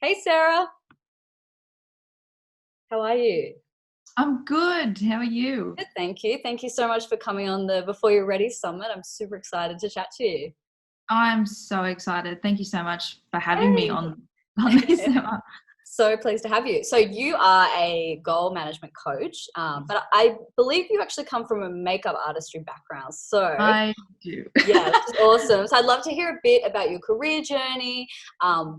Hey Sarah, how are you? I'm good. How are you? Good, thank you. Thank you so much for coming on the Before You're Ready Summit. I'm super excited to chat to you. I'm so excited. Thank you so much for having me Hey. on this. So pleased to have you. So you are a goal management coach, but I believe you actually come from a makeup artistry background. So I do. yeah, which is awesome. So I'd love to hear a bit about your career journey,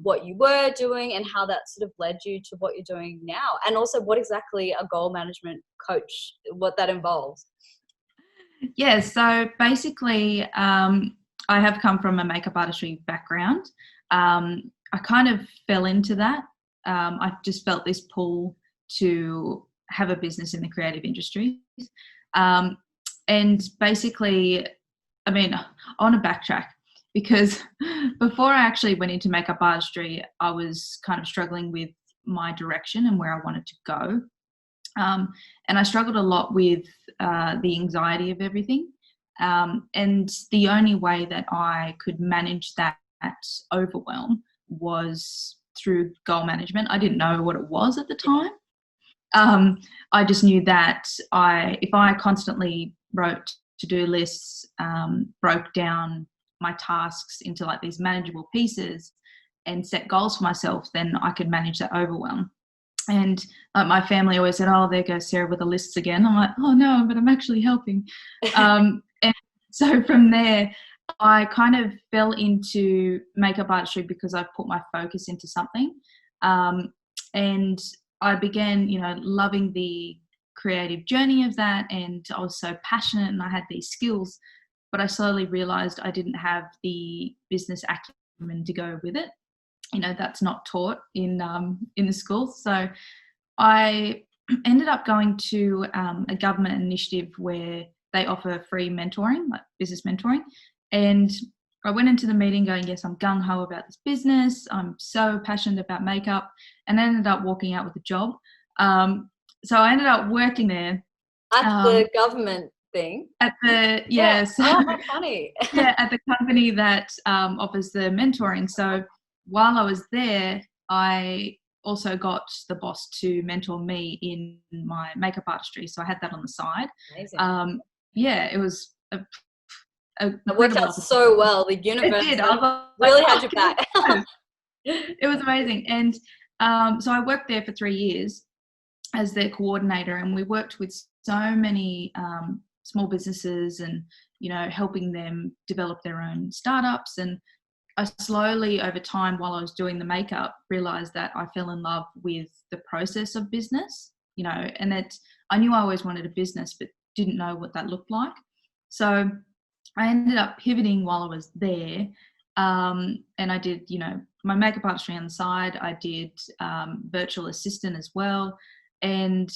what you were doing, and how that sort of led you to what you're doing now, and also what exactly a goal management coach, what that involves. Yeah, so basically, I have come from a makeup artistry background. I kind of fell into that. I just felt this pull to have a business in the creative industry. Um, and basically, I mean, I want to backtrack because before I actually went into makeup artistry, I was kind of struggling with my direction and where I wanted to go. And I struggled a lot with the anxiety of everything. And the only way that I could manage that overwhelm was through goal management. I didn't know what it was at the time. I just knew that if I constantly wrote to-do lists, broke down my tasks into like these manageable pieces and set goals for myself, then I could manage that overwhelm. And my family always said, "Oh, there goes Sarah with the lists again." I'm like, "Oh no, but I'm actually helping." And so from there, I kind of fell into makeup artistry because I put my focus into something, and I began, loving the creative journey of that, and I was so passionate, and I had these skills, but I slowly realised I didn't have the business acumen to go with it. That's not taught in the schools. So I ended up going to a government initiative where they offer free mentoring, like business mentoring. And I went into the meeting going, yes, I'm gung ho about this business. I'm so passionate about makeup, and I ended up walking out with a job. So I ended up working there At um, the government thing. at the Yeah. yeah, so Oh, how funny. yeah, at the company that offers the mentoring. So while I was there, I also got the boss to mentor me in my makeup artistry. So I had that on the side. Amazing. Um, yeah, it was a It worked incredible out so opportunity. well. The It universe did. I was like, really had oh, your can back. I do this? It was amazing. And so I worked there for 3 years as their coordinator, and we worked with so many small businesses and helping them develop their own startups. And I slowly over time, while I was doing the makeup, realized that I fell in love with the process of business, and that I knew I always wanted a business but didn't know what that looked like. So I ended up pivoting while I was there. And I did, my makeup artistry on the side. I did virtual assistant as well. And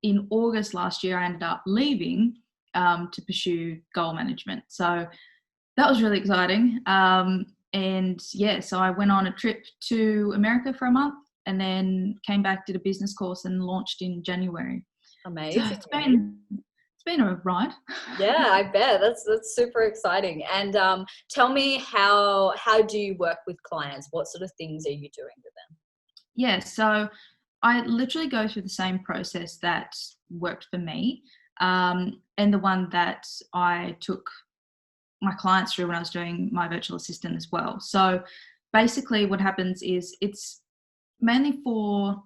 in August last year, I ended up leaving to pursue goal management. So that was really exciting. And yeah, so I went on a trip to America for a month and then came back, did a business course and launched in January. So Amazing. it's been a ride. Yeah, I bet. That's super exciting. And tell me how do you work with clients? What sort of things are you doing with them? Yeah, so I literally go through the same process that worked for me, and the one that I took my clients through when I was doing my virtual assistant as well. So basically what happens is it's mainly for,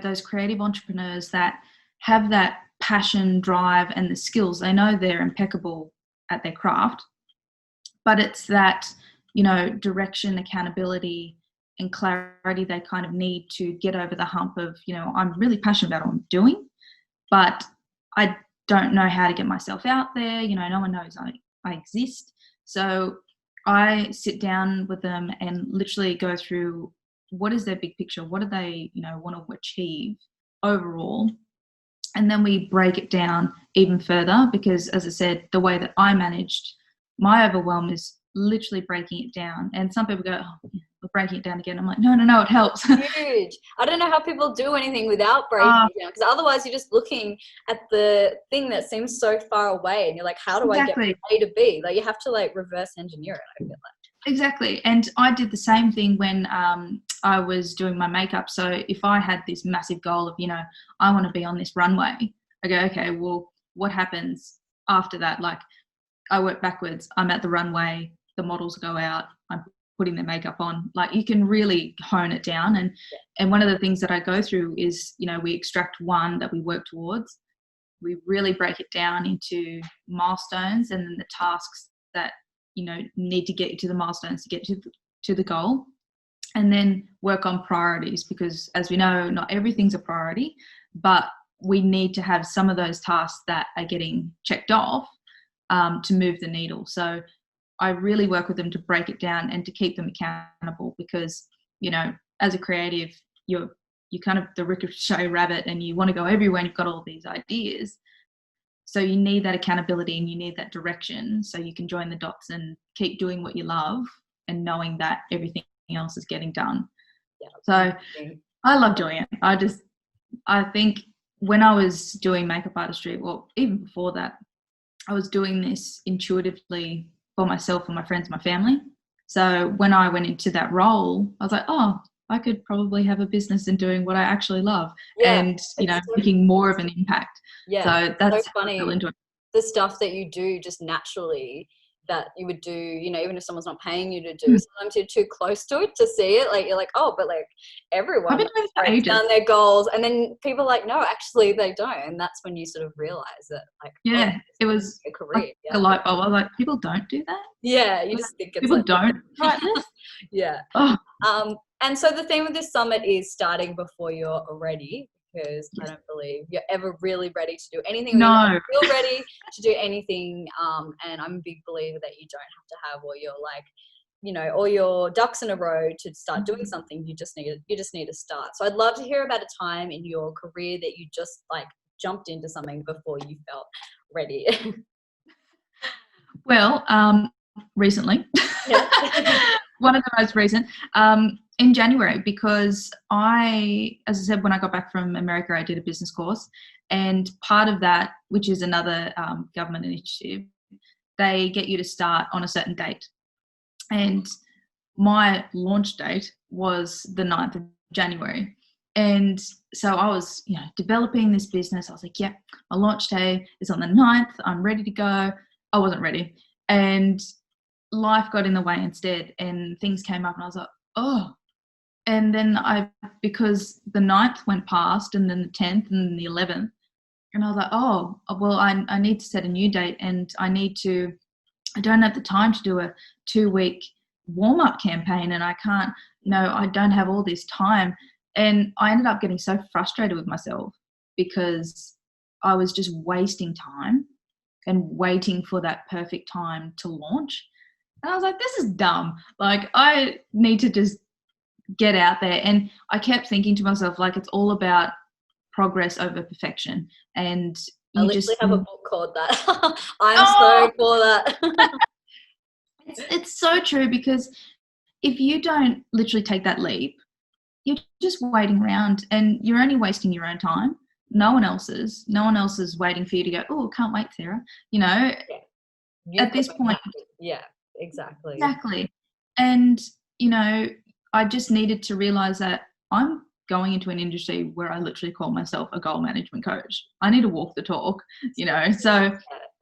those creative entrepreneurs that have that passion, drive, and the skills. They know they're impeccable at their craft, but it's that, direction, accountability, and clarity they kind of need to get over the hump of, I'm really passionate about what I'm doing, but I don't know how to get myself out there. No one knows I exist. So I sit down with them and literally go through what is their big picture, what do they, want to achieve overall. And then we break it down even further because, as I said, the way that I managed my overwhelm is literally breaking it down. And some people go, "Oh, yeah, we're breaking it down again." I'm like, no, it helps. Huge. I don't know how people do anything without breaking uh, it down, because otherwise you're just looking at the thing that seems so far away and you're like, how do I get exactly. from A to B? Like you have to like reverse engineer it, I feel like. Exactly. And I did the same thing when I was doing my makeup. So if I had this massive goal of, I want to be on this runway, I go, okay, well, what happens after that? Like, I work backwards. I'm at the runway, the models go out, I'm putting their makeup on. Like, you can really hone it down. And one of the things that I go through is, we extract one that we work towards. We really break it down into milestones and then the tasks that need to get you to the milestones to get to the goal, and then work on priorities, because as we know, not everything's a priority, but we need to have some of those tasks that are getting checked off to move the needle. So I really work with them to break it down and to keep them accountable, because as a creative, you're kind of the ricochet rabbit and you want to go everywhere and you've got all these ideas. So you need that accountability and you need that direction so you can join the dots and keep doing what you love and knowing that everything else is getting done. Yeah. So I love doing it. I think when I was doing makeup artistry, well, even before that, I was doing this intuitively for myself and my friends, my family. So when I went into that role, I was like, oh, I could probably have a business in doing what I actually love, and making more of an impact. Yeah, so that's so funny. Into it. The stuff that you do just naturally that you would do, even if someone's not paying you to do, sometimes you're too close to it to see it. Like, you're like, oh, but like everyone breaks down their goals, and then people are like, no, actually they don't. And that's when you sort of realize that, like, it was a career. Like a light bulb. I was like, people don't do that. Yeah, you just think it's people don't write this. Yeah. Oh. And so the theme of this summit is starting before you're ready, because I don't believe you're ever really ready to do anything. No. You're ready to do anything. And I'm a big believer that you don't have to have all your ducks in a row to start doing something. You just need to start. So I'd love to hear about a time in your career that you just like jumped into something before you felt ready. Well, recently. One of the most recent. In January, because as I said, when I got back from America, I did a business course, and part of that, which is another government initiative, they get you to start on a certain date. And my launch date was the 9th of January. And so I was, developing this business. I was like, yeah, my launch day is on the 9th. I'm ready to go. I wasn't ready. And life got in the way instead, and things came up and I was like, oh. And then because the 9th went past, and then the 10th and then the 11th, and I was like, oh, well, I need to set a new date, and I don't have the time to do a 2-week warm-up campaign, and I don't have all this time. And I ended up getting so frustrated with myself because I was just wasting time and waiting for that perfect time to launch. And I was like, this is dumb. Like, I need to just get out there. And I kept thinking to myself, like, it's all about progress over perfection. And I literally have a book called that. I'm so for that. It's so true, because if you don't literally take that leap, you're just waiting around and you're only wasting your own time. No one else is waiting for you to go, oh, can't wait, Sarah. At this point. Yeah, exactly. Exactly. And, I just needed to realize that I'm going into an industry where I literally call myself a goal management coach. I need to walk the talk, So, so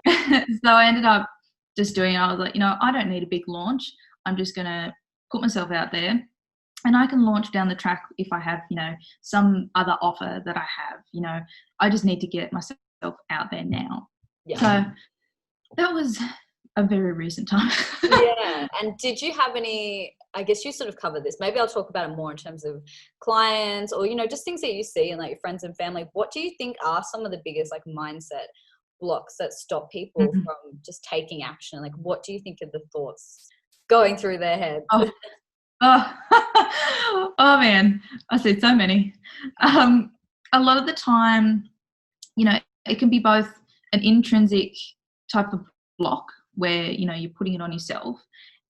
I ended up just doing it. I was like, I don't need a big launch. I'm just going to put myself out there, and I can launch down the track if I have, some other offer that I have. I just need to get myself out there now. Yeah. So that was a very recent time. Yeah. And did you have any, I guess you sort of covered this, maybe I'll talk about it more in terms of clients or, just things that you see in like your friends and family. What do you think are some of the biggest like mindset blocks that stop people from just taking action? Like, what do you think are the thoughts going through their heads? Oh man, I see so many. A lot of the time, it can be both an intrinsic type of block where, you're putting it on yourself,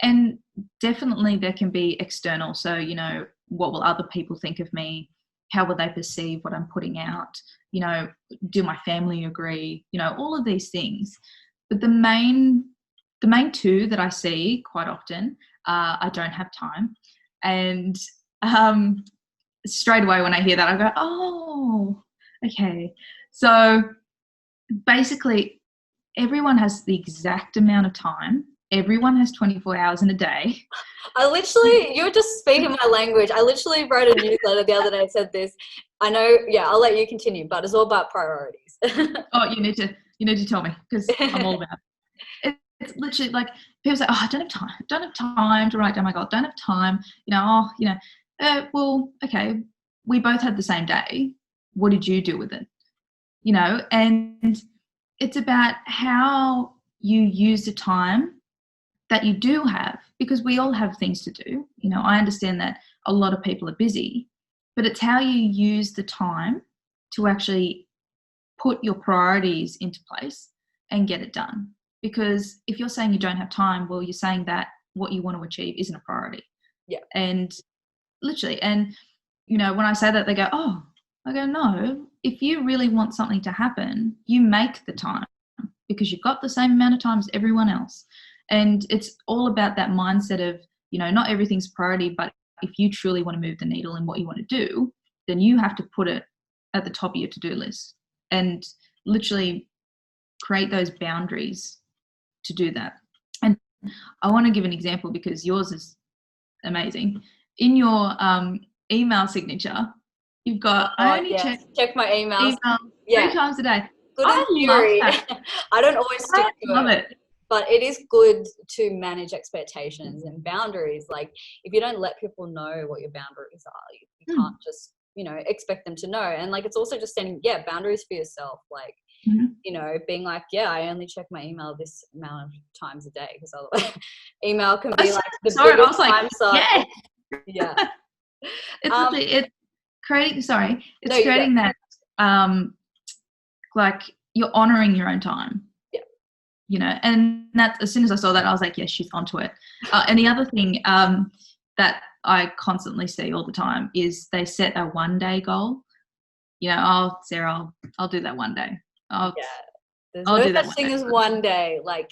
and definitely there can be external. So, what will other people think of me? How will they perceive what I'm putting out? Do my family agree? All of these things. But the main two that I see quite often I don't have time. And straight away when I hear that, I go, oh, okay. So basically, everyone has the exact amount of time. Everyone has 24 hours in a day. You're just speaking my language. I literally wrote a newsletter the other day that said this. I know, yeah, I'll let you continue, but it's all about priorities. Oh, you need to tell me, because I'm all about it. It's literally like people say, oh, I don't have time to write down my goal. Don't have time, well, okay, we both had the same day. What did you do with it? And it's about how you use the time that you do have, because we all have things to do. I understand that a lot of people are busy, but it's how you use the time to actually put your priorities into place and get it done. Because if you're saying you don't have time, well, you're saying that what you want to achieve isn't a priority. Yeah. And literally, and when I say that, they go, oh, I go, no, if you really want something to happen, you make the time, because you've got the same amount of time as everyone else. And it's all about that mindset of, not everything's priority, but if you truly want to move the needle in what you want to do, then you have to put it at the top of your to-do list and literally create those boundaries to do that. And I want to give an example, because yours is amazing. In your email signature, you've got, I only check my emails 3 times a day. Good in theory. I don't always stick to it. But it is good to manage expectations and boundaries. Like, if you don't let people know what your boundaries are, you can't just, expect them to know. And like, it's also just setting, boundaries for yourself. Like, being like, I only check my email this amount of times a day, because otherwise email can be like the biggest time suck. Yeah. It's literally, it's creating that, like, you're honoring your own time. And that, as soon as I saw that, I was like, yes, she's onto it. And the other thing that I constantly see all the time is they set a 1-day goal. Oh, Sarah, I'll do that one day. There's no such thing as one day. Like,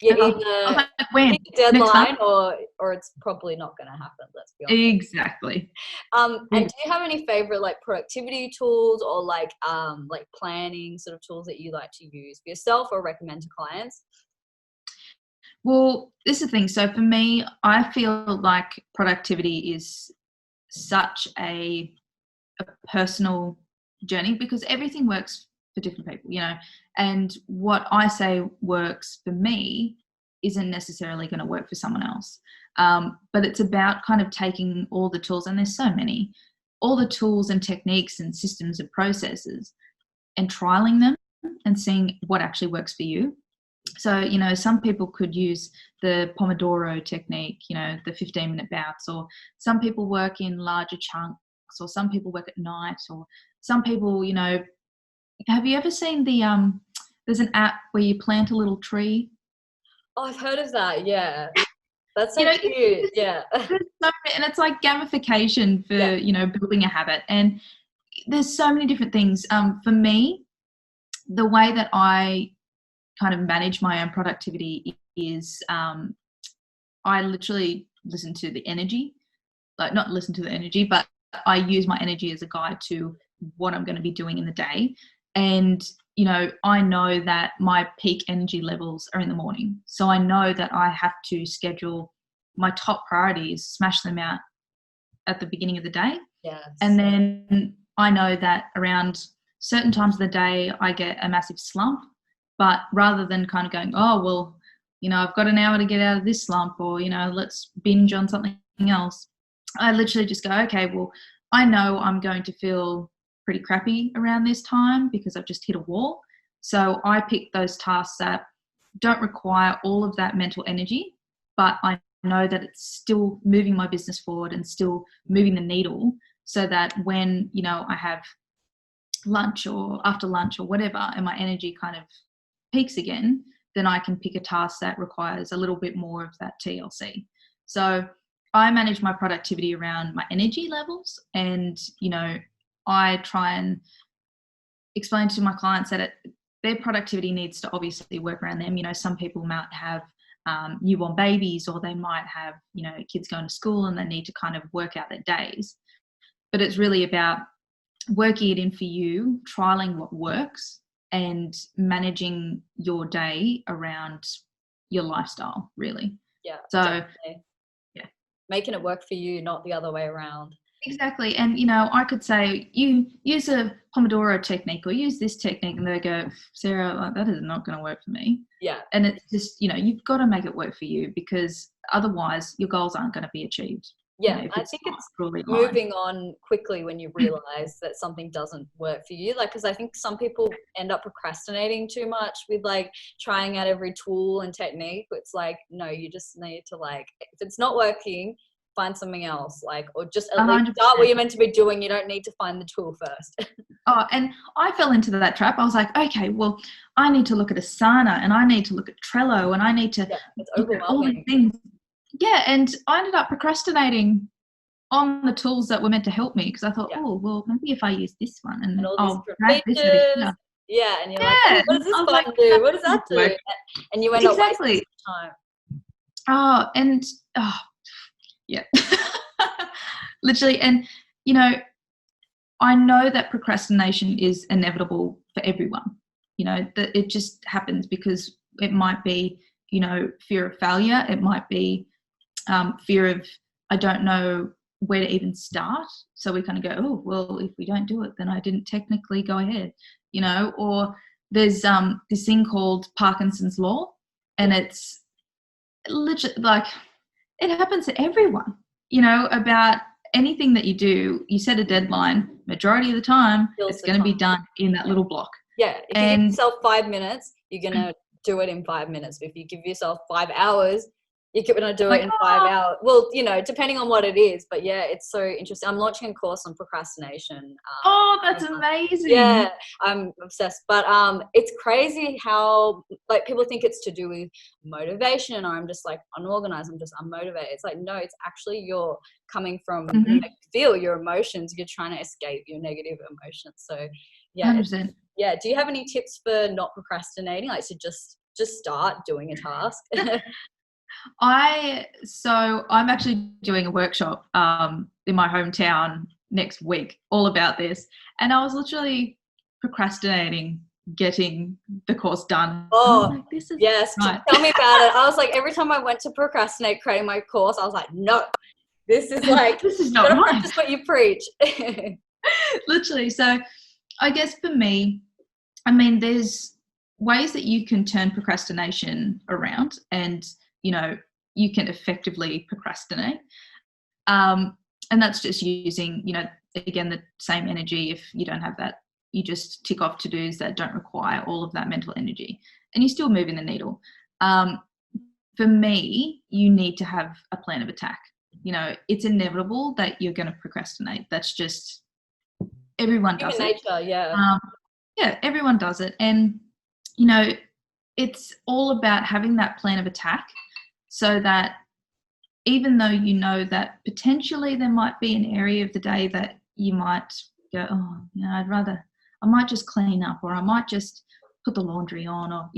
you either pick a deadline or it's probably not going to happen. Let's be honest. Exactly. And do you have any favorite like productivity tools or like planning sort of tools that you like to use for yourself or recommend to clients? Well, this is the thing. So for me, I feel like productivity is such a personal journey, because everything works for different people, and what I say works for me isn't necessarily going to work for someone else. But it's about kind of taking all the tools, and there's so many, all the tools and techniques and systems and processes, and trialing them and seeing what actually works for you. So, some people could use the Pomodoro technique, the 15-minute bouts, or some people work in larger chunks, or some people work at night, or some people, have you ever seen there's an app where you plant a little tree? Oh, I've heard of that. Yeah. That's so cute. Yeah. And it's like gamification for, building a habit. And there's so many different things. For me, the way that I kind of manage my own productivity is I literally listen to the energy, like not listen to the energy, but I use my energy as a guide to what I'm going to be doing in the day. And, I know that my peak energy levels are in the morning. So I know that I have to schedule my top priorities, smash them out at the beginning of the day. Yes. And then I know that around certain times of the day, I get a massive slump. But rather than kind of going, oh, well, I've got an hour to get out of this slump, or, let's binge on something else, I literally just go, okay, well, I know I'm going to feel pretty crappy around this time because I've just hit a wall. So I pick those tasks that don't require all of that mental energy, but I know that it's still moving my business forward and still moving the needle, so that when, I have lunch or after lunch or whatever, and my energy kind of peaks again, then I can pick a task that requires a little bit more of that TLC. So I manage my productivity around my energy levels, and, I try and explain to my clients that their productivity needs to obviously work around them. Some people might have newborn babies, or they might have, kids going to school and they need to kind of work out their days. But it's really about working it in for you, trialing what works, and managing your day around your lifestyle, really. Yeah. So, definitely. Yeah. Making it work for you, not the other way around. Exactly. And, I could say, you use a Pomodoro technique or use this technique, and they go, Sarah, like, that is not going to work for me. Yeah. And it's just, you've got to make it work for you, because otherwise your goals aren't going to be achieved. Yeah, I think it's moving on quickly when you realize that something doesn't work for you. Like, because I think some people end up procrastinating too much with like trying out every tool and technique. It's like, no, you just need to, like, if it's not working, find something else, like, or just at least start what you're meant to be doing. You don't need to find the tool first. Oh, and I fell into that trap. I was like, okay, well, I need to look at Asana, and I need to look at Trello, and I need to it's overwhelming. All these things. Yeah, and I ended up procrastinating on the tools that were meant to help me, because I thought, oh, well, maybe if I use this one and I'll drag this features. Yeah, and you're like, oh, what does this button do? What does that do? And you end up wasting time. Oh, and yeah, literally. And I know that procrastination is inevitable for everyone. That it just happens because it might be, fear of failure. It might be fear of, I don't know where to even start. So we kind of go, oh, well, if we don't do it, then I didn't technically go ahead, or there's this thing called Parkinson's law, and it's literally like, it happens to everyone, about anything that you do. You set a deadline, majority of the time, it's going to be done in that little block. Yeah. If you give yourself 5 minutes, you're going to do it in 5 minutes. But if you give yourself 5 hours, you're going to do it in 5 hours. Well, depending on what it is. But yeah, it's so interesting. I'm launching a course on procrastination. Oh, that's amazing. Yeah, I'm obsessed. But it's crazy how, like, people think it's to do with motivation, or I'm just like unorganized, I'm just unmotivated. It's like, no, it's actually you're coming from feel your emotions. You're trying to escape your negative emotions. So yeah. 100%. Yeah. Do you have any tips for not procrastinating? Like, to just start doing a task? I'm actually doing a workshop in my hometown next week all about this, and I was literally procrastinating getting the course done. Oh, like, this is yes. Right. Tell me about it. I was like, every time I went to procrastinate creating my course, I was like, no, this is like, this is not right. Practice what you preach. Literally. So I guess for me, there's ways that you can turn procrastination around, and you can effectively procrastinate. And that's just using, again, the same energy. If you don't have that, you just tick off to-dos that don't require all of that mental energy, and you're still moving the needle. For me, you need to have a plan of attack. It's inevitable that you're going to procrastinate. That's just, everyone does it. Nature, yeah. Yeah, everyone does it. And, it's all about having that plan of attack, so that even though that potentially there might be an area of the day that you might go, oh, I might just clean up, or I might just put the laundry on, or,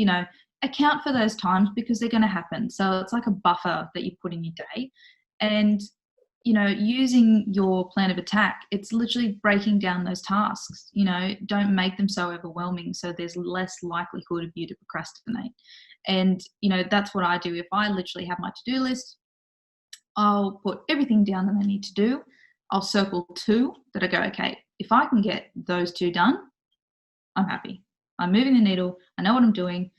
account for those times, because they're going to happen. So it's like a buffer that you put in your day. And, using your plan of attack, it's literally breaking down those tasks. Don't make them so overwhelming, so there's less likelihood of you to procrastinate. And, that's what I do. If I literally have my to-do list, I'll put everything down that I need to do. I'll circle 2 that I go, okay, if I can get those 2 done, I'm happy. I'm moving the needle. I know what I'm doing.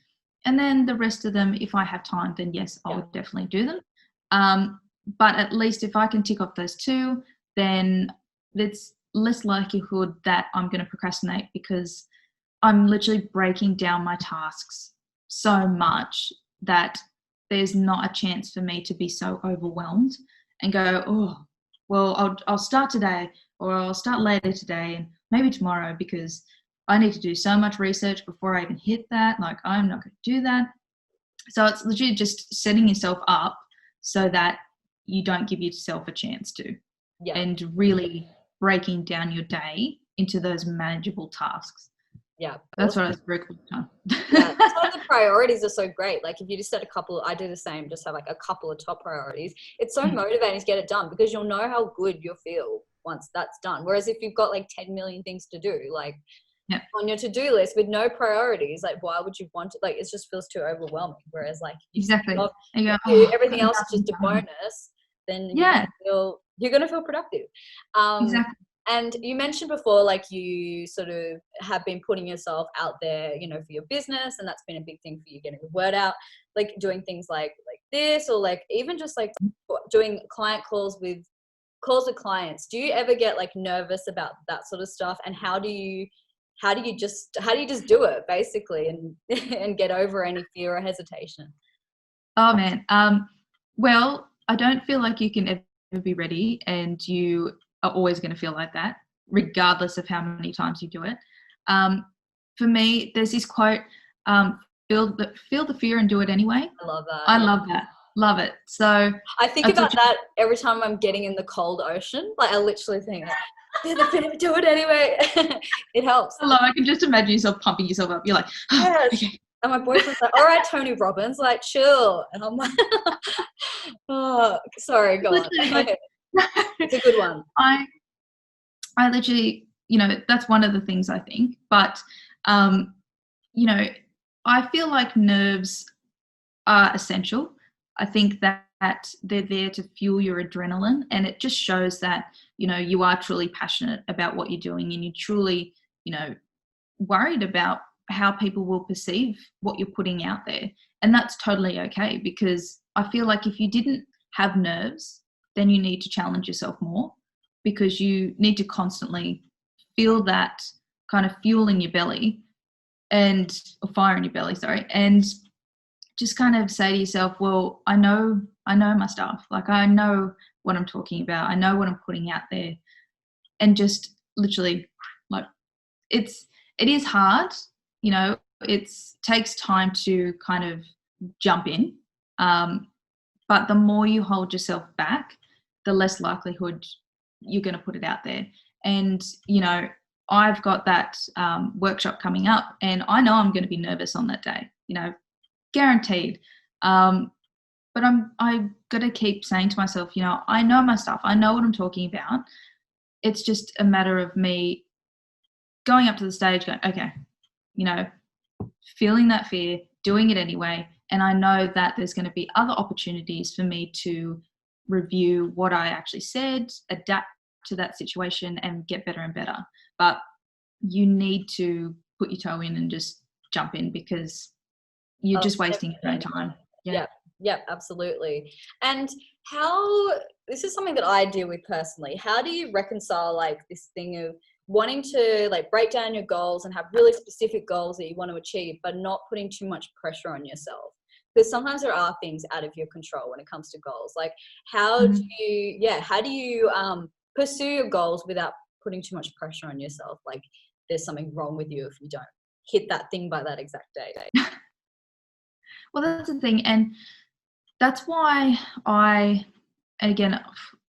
And then the rest of them, if I have time, then yes, I would definitely do them. But at least if I can tick off those 2, then it's less likelihood that I'm going to procrastinate, because I'm literally breaking down my tasks so much that there's not a chance for me to be so overwhelmed and go, oh, well, I'll start today, or I'll start later today, and maybe tomorrow, because I need to do so much research before I even hit that. Like, I'm not going to do that. So it's literally just setting yourself up so that you don't give yourself a chance to. Yeah. And really breaking down your day into those manageable tasks. Yeah. That's Awesome. what I spoke all the time. Yeah, that's why the priorities are so great. Like if you just set a couple, I do the same, just have like a couple of top priorities. It's so motivating to get it done because you'll know how good you'll feel once that's done. Whereas if you've got like 10 million things to do, like Yeah, on your to-do list with no priorities, like why would you want to, like it just feels too overwhelming. Whereas like you just exactly. love, You go, you, oh, everything got else is nothing just a done. bonus, then Yeah, you're gonna feel productive. Um, exactly. and you mentioned before, like you sort of have been putting yourself out there, you know, for your business, and that's been a big thing for you, getting the word out, like doing things like this, or like even just like doing client calls with clients. Do you ever get like nervous about that sort of stuff? And how do you just do it basically and and get over any fear or hesitation? Oh man. Well, I don't feel like you can ever be ready, and you are always going to feel like that, regardless of how many times you do it. Um, for me, there's this quote: feel the fear and do it anyway." I love that. I Yeah. love that. Love it. So I think that's about what that every time I'm getting in the cold ocean. Like I literally think, do it anyway. It helps. I love. I can just imagine yourself pumping yourself up. You're like, oh, Yes. okay. And my boyfriend's like, all right, Tony Robbins, like chill. And I'm like, oh, sorry, go on. Literally, like, It's a good one. I I literally, that's one of the things I think. But, um, you know, I feel like nerves are essential. I think that they're there to fuel your adrenaline, and it just shows that, you are truly passionate about what you're doing, and you're truly, worried about how people will perceive what you're putting out there. And that's totally okay, because I feel like if you didn't have nerves, then you need to challenge yourself more, because you need to constantly feel that kind of fuel in your belly, or fire in your belly, sorry, and just kind of say to yourself, well, I know my stuff. Like I know what I'm talking about. I know what I'm putting out there. And just literally, like, it is hard, it takes time to kind of jump in. But the more you hold yourself back, the less likelihood you're going to put it out there. And, I've got that workshop coming up, and I know I'm going to be nervous on that day, guaranteed. But I got to keep saying to myself, I know my stuff. I know what I'm talking about. It's just a matter of me going up to the stage, going, okay, you know, feeling that fear, doing it anyway. And I know that there's going to be other opportunities for me to review what I actually said, adapt to that situation, and get better and better. But you need to put your toe in and just jump in, because you're just wasting your own time. Yeah. Yep, absolutely. And this is something that I deal with personally. How do you reconcile like this thing of wanting to like break down your goals and have really specific goals that you want to achieve, but not putting too much pressure on yourself? Because sometimes there are things out of your control when it comes to goals. Like how do you pursue your goals without putting too much pressure on yourself? Like there's something wrong with you if you don't hit that thing by that exact date. Well, that's the thing. And that's why I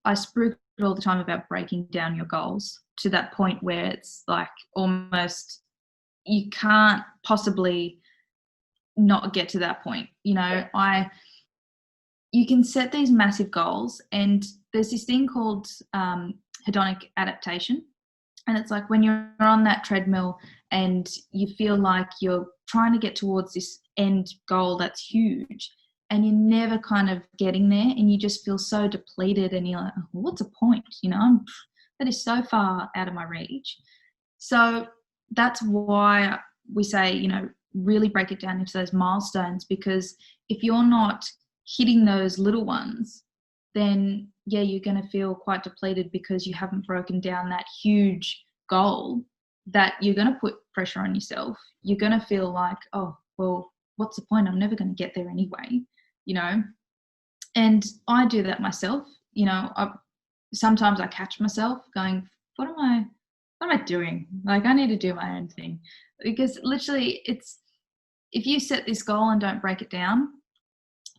spruik all the time about breaking down your goals to that point where it's like almost you can't possibly not get to that point. You can set these massive goals, and there's this thing called hedonic adaptation. And it's like when you're on that treadmill and you feel like you're trying to get towards this end goal that's huge, and you're never kind of getting there, and you just feel so depleted, and you're like, oh, what's the point? That is so far out of my reach. So that's why we say, really break it down into those milestones, because if you're not hitting those little ones, then you're going to feel quite depleted, because you haven't broken down that huge goal, that you're going to put pressure on yourself. You're going to feel like, oh, well, what's the point? I'm never going to get there anyway, And I do that myself. Sometimes I catch myself going, what am I doing? Like, I need to do my own thing. Because literally if you set this goal and don't break it down,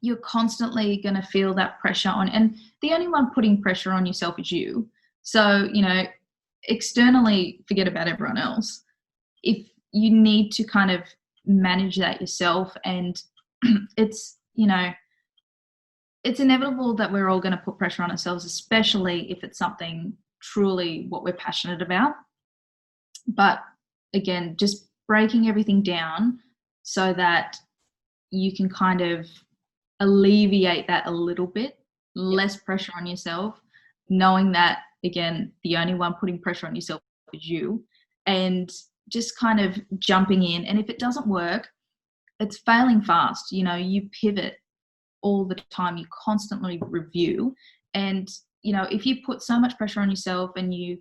you're constantly going to feel that pressure on, and the only one putting pressure on yourself is you. So, externally, forget about everyone else. If you need to kind of manage that yourself. And it's, you know, it's inevitable that we're all going to put pressure on ourselves, especially if it's something truly what we're passionate about. But again, just breaking everything down so that you can kind of alleviate that a little bit, less pressure on yourself, knowing that, again, the only one putting pressure on yourself is you, and just kind of jumping in. And if it doesn't work, it's failing fast. You know, you pivot all the time, you constantly review. And, you know, if you put so much pressure on yourself and you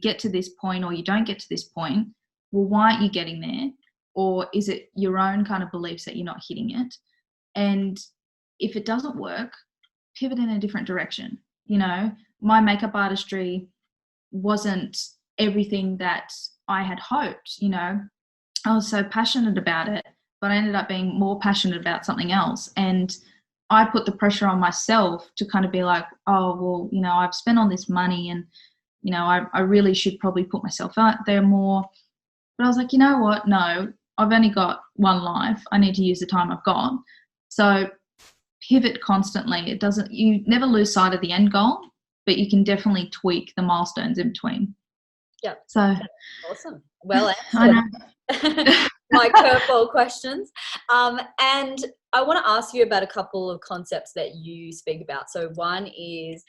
get to this point or you don't get to this point, well, why aren't you getting there? Or is it your own kind of beliefs that you're not hitting it? And if it doesn't work, pivot in a different direction. You know, my makeup artistry wasn't everything that I had hoped. You know, I was so passionate about it, but I ended up being more passionate about something else. And I put the pressure on myself to kind of be like, oh, well, you know, I've spent all this money and, you know, I really should probably put myself out there more. But I was like, you know what? No, I've only got one life. I need to use the time I've got. So pivot constantly. It doesn't, you never lose sight of the end goal, but you can definitely tweak the milestones in between. Yeah. So awesome. Well answered. My curveball questions. And I want to ask you about a couple of concepts that you speak about. So one is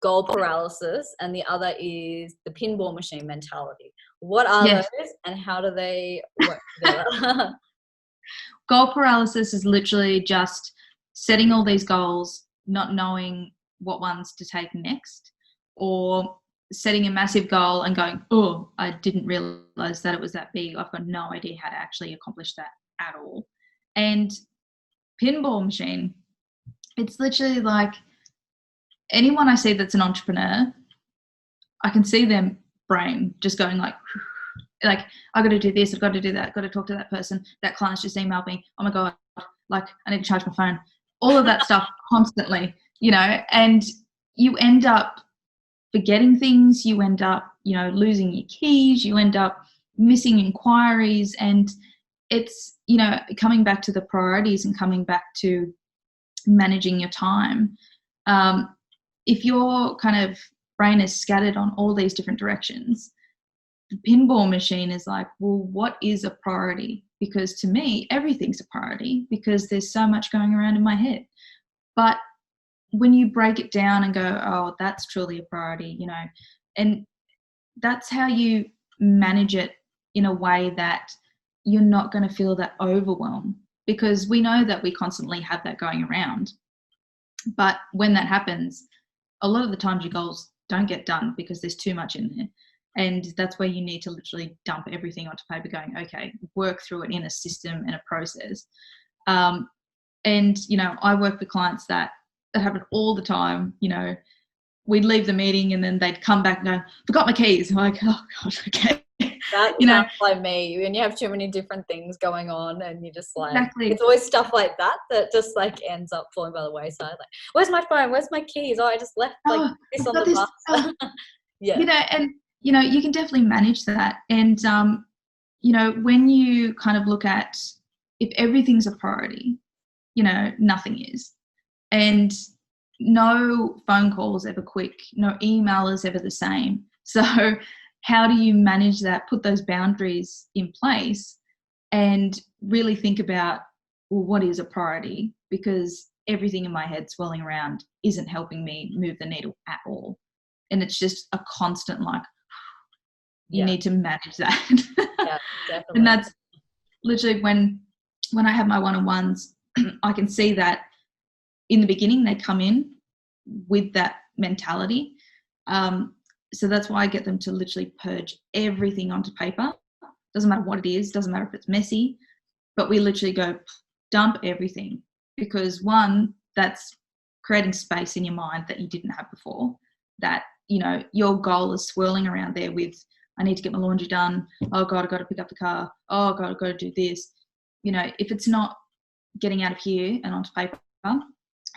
goal paralysis and the other is the pinball machine mentality. What are those and how do they work together? Goal paralysis is literally just setting all these goals, not knowing what ones to take next, or setting a massive goal and going, oh, I didn't realize that it was that big. I've got no idea how to actually accomplish that at all. And pinball machine, it's literally like anyone I see that's an entrepreneur, I can see them brain just going like I've got to do this, I've got to do that, I've got to talk to that person, that client's just emailed me, oh my God, like I need to charge my phone, all of that stuff constantly, you know, and you end up forgetting things, you end up, you know, losing your keys, you end up missing inquiries. And it's, you know, coming back to the priorities and coming back to managing your time. If your kind of brain is scattered on all these different directions, the pinball machine is like, well, what is a priority? Because to me, everything's a priority because there's so much going around in my head. But when you break it down and go, oh, that's truly a priority, you know, and that's how you manage it in a way that you're not going to feel that overwhelm, because we know that we constantly have that going around. But when that happens, a lot of the times your goals don't get done because there's too much in there. And that's where you need to literally dump everything onto paper going, okay, work through it in a system and a process. And, you know, I work with clients that happen all the time. You know, we'd leave the meeting and then they'd come back and go, forgot my keys. I'm like, oh gosh, okay. That sounds like me. When you have too many different things going on and you just like, exactly. It's always stuff like that just like ends up falling by the wayside. Like, where's my phone? Where's my keys? Oh, I just left like this on the bus. Yeah. You know, and, you know, you can definitely manage that. And, you know, when you kind of look at if everything's a priority, you know, nothing is. And no phone call is ever quick. No email is ever the same. So how do you manage that, put those boundaries in place and really think about, well, what is a priority? Because everything in my head swirling around isn't helping me move the needle at all. And it's just a constant like, you need to manage that. Yeah, definitely. And that's literally when I have my one-on-ones, I can see that in the beginning they come in with that mentality. So that's why I get them to literally purge everything onto paper. Doesn't matter what it is, doesn't matter if it's messy, but we literally go dump everything, because one, that's creating space in your mind that you didn't have before, that, you know, your goal is swirling around there with, I need to get my laundry done. Oh God, I've got to pick up the car. Oh God, I've got to do this. You know, if it's not getting out of here and onto paper,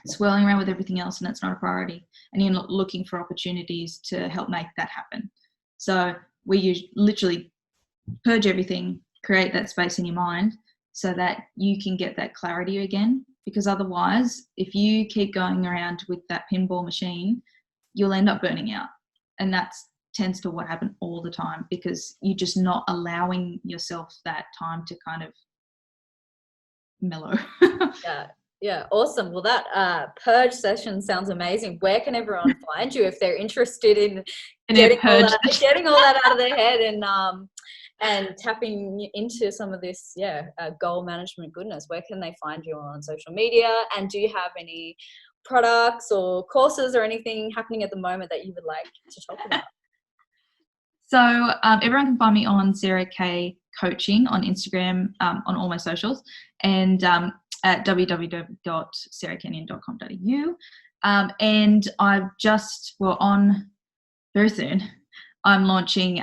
swirling around with everything else, and it's not a priority, and you're not looking for opportunities to help make that happen. So we literally purge everything, create that space in your mind so that you can get that clarity again. Because otherwise, if you keep going around with that pinball machine, you'll end up burning out. And that tends to what happen all the time, because you're just not allowing yourself that time to kind of mellow. Yeah, awesome. Well, that purge session sounds amazing. Where can everyone find you if they're interested in getting all that out of their head and tapping into some of this goal management goodness? Where can they find you on social media? And do you have any products or courses or anything happening at the moment that you would like to talk about? So everyone can find me on Sarah K Coaching on Instagram, on all my socials, and at www.sarahkenyon.com.au. And very soon, I'm launching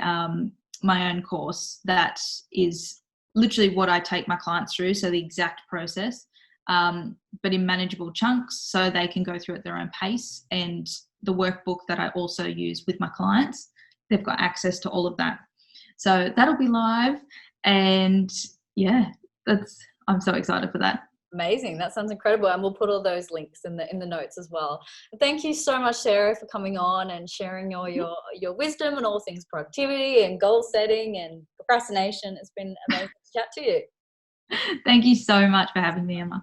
my own course that is literally what I take my clients through, so the exact process, but in manageable chunks so they can go through at their own pace. And the workbook that I also use with my clients, they've got access to all of that. So that'll be live, and I'm so excited for that. Amazing. That sounds incredible. And we'll put all those links in the notes as well. Thank you so much, Sarah, for coming on and sharing all your wisdom and all things productivity and goal setting and procrastination. It's been amazing to chat to you. Thank you so much for having me, Emma.